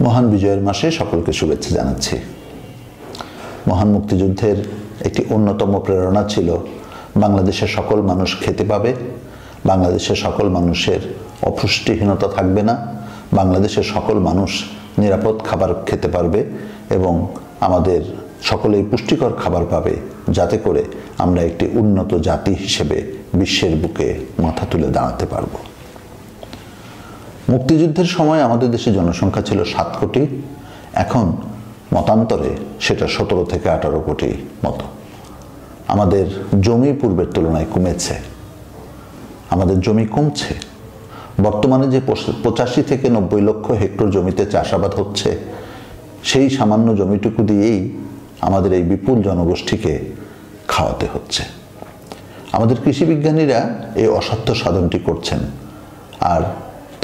মহান বিজয়ের মাসে সকলকে শুভেচ্ছা জানাচ্ছি। মহান মুক্তিযুদ্ধের একটি অন্যতম প্রেরণা ছিল বাংলাদেশের সকল মানুষ খেতে পাবে, বাংলাদেশের সকল মানুষের অপুষ্টিহীনতা থাকবে না, বাংলাদেশের সকল মানুষ নিরাপদ খাবার খেতে পারবে এবং আমাদের সকলেই পুষ্টিকর খাবার পাবে, যাতে করে আমরা একটি উন্নত জাতি হিসেবে বিশ্বের বুকে মাথা তুলে দাঁড়াতে পারব। মুক্তিযুদ্ধের সময় আমাদের দেশে জনসংখ্যা ছিল 7 কোটি, এখন মতান্তরে সেটা 17 থেকে 18 কোটি মতো। আমাদের জমি পূর্বের তুলনায় কমেছে, আমাদের জমি কমছে। বর্তমানে যে 85 থেকে 90 লক্ষ হেক্টর জমিতে চাষাবাদ হচ্ছে, সেই সামান্য জমিটুকু দিয়েই আমাদের এই বিপুল জনগোষ্ঠীকে খাওয়াতে হচ্ছে। আমাদের কৃষি বিজ্ঞানীরা এই অসাধ্য সাধনটি করছেন, আর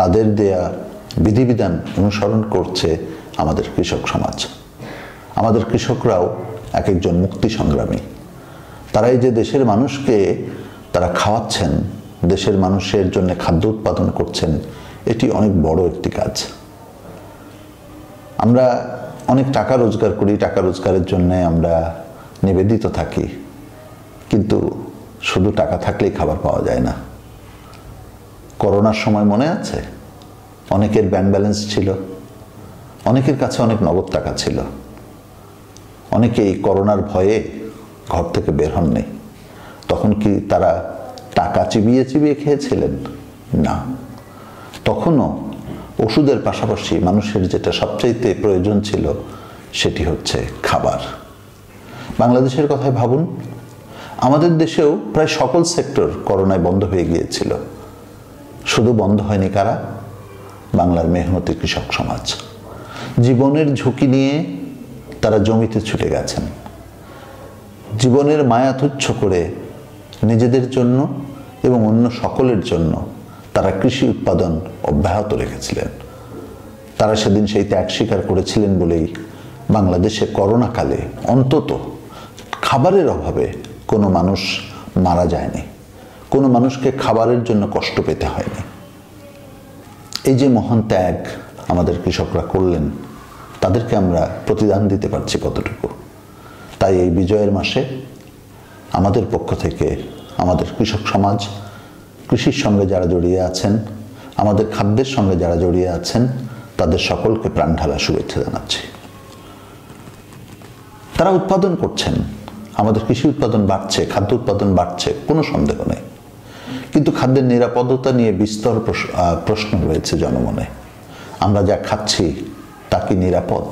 তাদের দেয়া বিধিবিধান অনুসরণ করছে আমাদের কৃষক সমাজ। আমাদের কৃষকরাও এক একজন মুক্তি সংগ্রামী। তারাই যে দেশের মানুষকে তারা খাওয়াচ্ছেন, দেশের মানুষের জন্য খাদ্য উৎপাদন করছেন, এটি অনেক বড় একটি কাজ। আমরা অনেক টাকা রোজগার করি, টাকা রোজগারের জন্য আমরা নিবেদিত থাকি, কিন্তু শুধু টাকা থাকলেই খাবার পাওয়া যায় না। করোনার সময় মনে আছে, অনেকের ব্যাংক ব্যালেন্স ছিল, অনেকের কাছে অনেক নগদ টাকা ছিল, অনেকেই করোনার ভয়ে ঘর থেকে বের হননি। তখন কি তারা টাকা চিবিয়ে চিবিয়ে খেয়েছিলেন? না, তখনও ওষুধের পাশাপাশি মানুষের যেটা সবচাইতে প্রয়োজন ছিল সেটি হচ্ছে খাবার। বাংলাদেশের কথাই ভাবুন, আমাদের দেশেও প্রায় সকল সেক্টর করোনায় বন্ধ হয়ে গিয়েছিল। শুধু বন্ধ হয়নি কারা? বাংলার মেহনতি কৃষক সমাজ। জীবনের ঝুঁকি নিয়ে তারা জমিতে ছুটে গেছেন, জীবনের মায়া তুচ্ছ করে নিজেদের জন্য এবং অন্য সকলের জন্য তারা কৃষি উৎপাদন অব্যাহত রেখেছিলেন। তারা সেদিন সেই ত্যাগ স্বীকার করেছিলেন বলেই বাংলাদেশে করোনাকালে অন্তত খাবারের অভাবে কোনো মানুষ মারা যায়নি, কোনো মানুষকে খাবারের জন্য কষ্ট পেতে হয়নি। এই যে মহান ত্যাগ আমাদের কৃষকরা করলেন, তাদেরকে আমরা প্রতিদান দিতে পারছি কতটুকু? তাই এই বিজয়ের মাসে আমাদের পক্ষ থেকে আমাদের কৃষক সমাজ, কৃষির সঙ্গে যারা জড়িয়ে আছেন, আমাদের খাদ্যের সঙ্গে যারা জড়িয়ে আছেন, তাদের সকলকে প্রাণঢালা শুভেচ্ছা জানাচ্ছি। তারা উৎপাদন করছেন, আমাদের কৃষি উৎপাদন বাড়ছে, খাদ্য উৎপাদন বাড়ছে, কোনো সন্দেহ নেই। কিন্তু খাদ্যের নিরাপদতা নিয়ে বিস্তর প্রশ্ন রয়েছে জনমনে। আমরা যা খাচ্ছি তা কি নিরাপদ?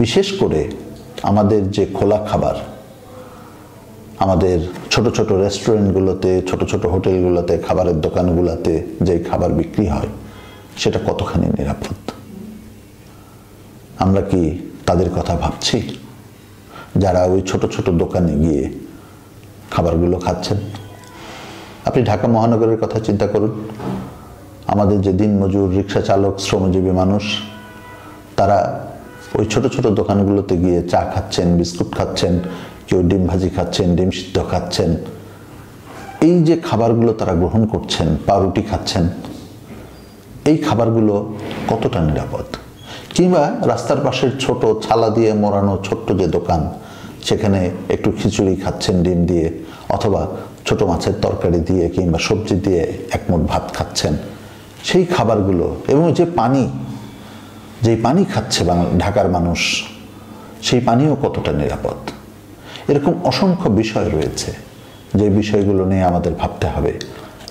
বিশেষ করে আমাদের যে খোলা খাবার, আমাদের ছোট ছোট রেস্টুরেন্টগুলোতে, ছোট ছোট হোটেলগুলোতে, খাবারের দোকানগুলোতে যে খাবার বিক্রি হয়, সেটা কতখানি নিরাপদ? আমরা কি তাদের কথা ভাবছি, যারা ওই ছোট ছোট দোকানে গিয়ে খাবারগুলো খাচ্ছেন? আপনি ঢাকা মহানগরের কথা চিন্তা করুন। আমাদের যে দিনমজুর, রিক্সা চালক, শ্রমজীবী মানুষ, তারা ওই ছোট ছোট দোকানগুলোতে গিয়ে চা খাচ্ছেন, বিস্কুট খাচ্ছেন, কেউ ডিম ভাজি খাচ্ছেন, ডিম সিদ্ধ খাচ্ছেন। এই যে খাবারগুলো তারা গ্রহণ করছেন, পাউরুটি খাচ্ছেন, এই খাবারগুলো কতটা নিরাপদ? কিংবা রাস্তার পাশের ছোট ছালা দিয়ে মোড়ানো ছোট্ট যে দোকান, সেখানে একটু খিচুড়ি খাচ্ছেন ডিম দিয়ে, অথবা ছোট মাছের তরকারি দিয়ে কিংবা সবজি দিয়ে এক মুঠ ভাত খাচ্ছেন, সেই খাবারগুলো এবং যেই পানি খাচ্ছে ঢাকার মানুষ, সেই পানিও কতটা নিরাপদ? এরকম অসংখ্য বিষয় রয়েছে, যে বিষয়গুলো নিয়ে আমাদের ভাবতে হবে,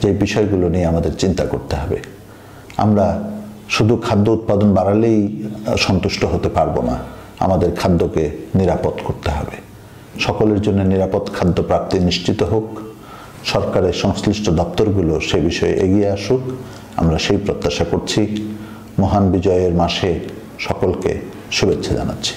যে বিষয়গুলো নিয়ে আমাদের চিন্তা করতে হবে। আমরা শুধু খাদ্য উৎপাদন বাড়ালেই সন্তুষ্ট হতে পারবো না, আমাদের খাদ্যকে নিরাপদ করতে হবে। সকলের জন্য নিরাপদ খাদ্য প্রাপ্তি নিশ্চিত হোক, সরকারের সংশ্লিষ্ট দপ্তরগুলো সে বিষয়ে এগিয়ে আসুক, আমরা সেই প্রত্যাশা করছি। মহান বিজয়ের মাসে সকলকে শুভেচ্ছা জানাচ্ছি।